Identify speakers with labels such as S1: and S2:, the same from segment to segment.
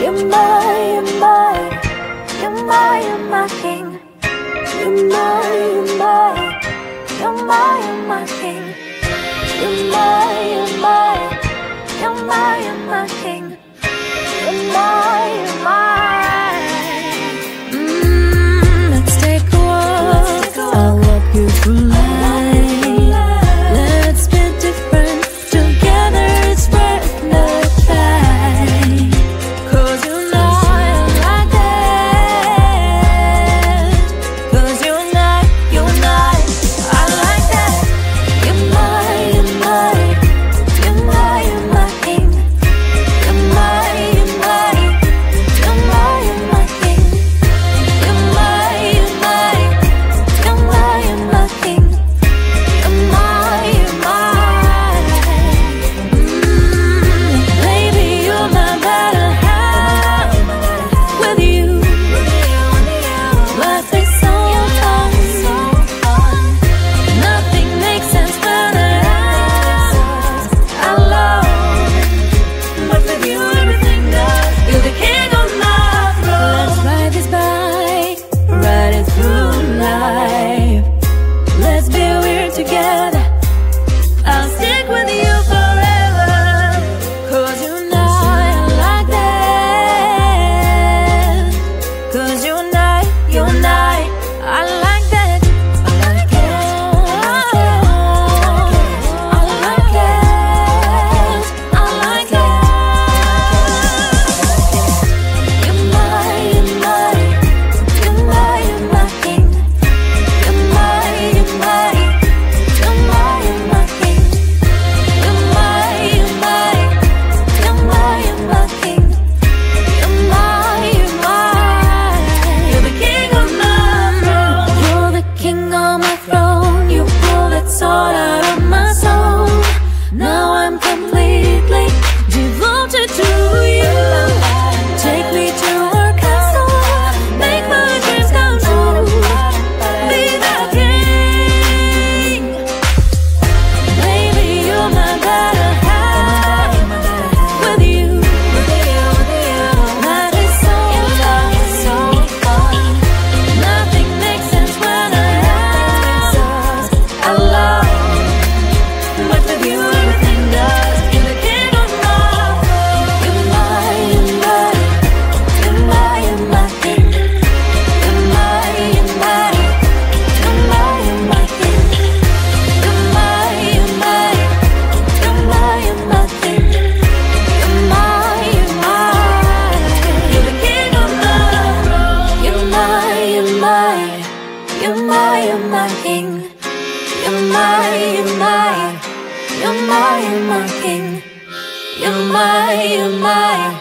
S1: You're my, you're my, you're my, you're my king. You're my, you're my, you're my, you're my king. You're my, you're my, you're my, you're my king. You're my, you're my. Let's take a walk. I'll walk you through life. Let's be different. Together it's worth the fight. 'Cause you know I like that. 'Cause you're not, I like that. You're my, you're my, you're my, you're my king. You're my, you're my, you're my, you're my king. You're my, you're my, you're my, you're my king. You're my, you're my. Baby, you're my better half. With you, life is so fun. Nothing makes sense when I love. But with you, everything does. You're the king of my throne. Let's ride this bike, ride it through life. Let's be weird together. I'll stick with you forever. 'Cause you know I like that. 'Cause you're not, I like that. I like it. I like it. I like it. You're my, you're my, you're my, you're my king. You're my, you're my, you're my, you're my king. You're my, you're my, you're my, you're my king. You're my, you're my. You're the king of my throne. You're the king of my throne. You pull that sword out of my soul. Now I'm completely devoted to you. Take me to our castle. Make my dreams come true. Be the king. Baby, you're my better half. With you, life is so fun. Nothing makes sense when I love. But with you, everything does. You're the king of my throne. You're my, you're my, you're my, you're my king. You're my, you're my, you're my, you're my king. You're my, you're my, you're my, you're my king. You're my, you're my. You're the king of my throne. You're my, you're my, you're my, you're my king. You're my, you're my, you're my, you're my king. You're my, you're my.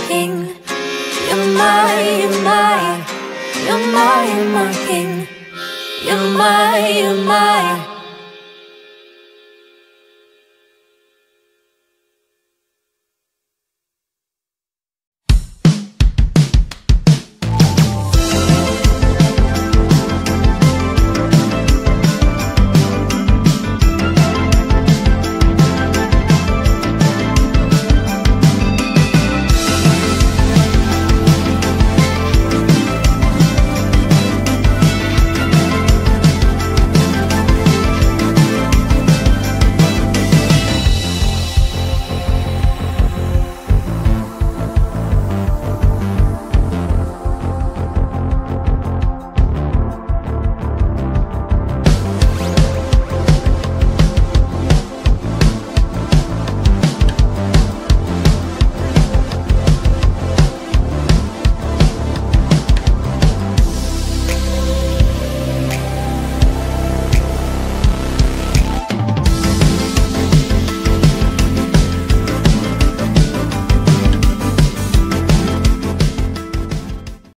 S1: king. You're my, you're my, you're my, you're my king. You're my, you're my.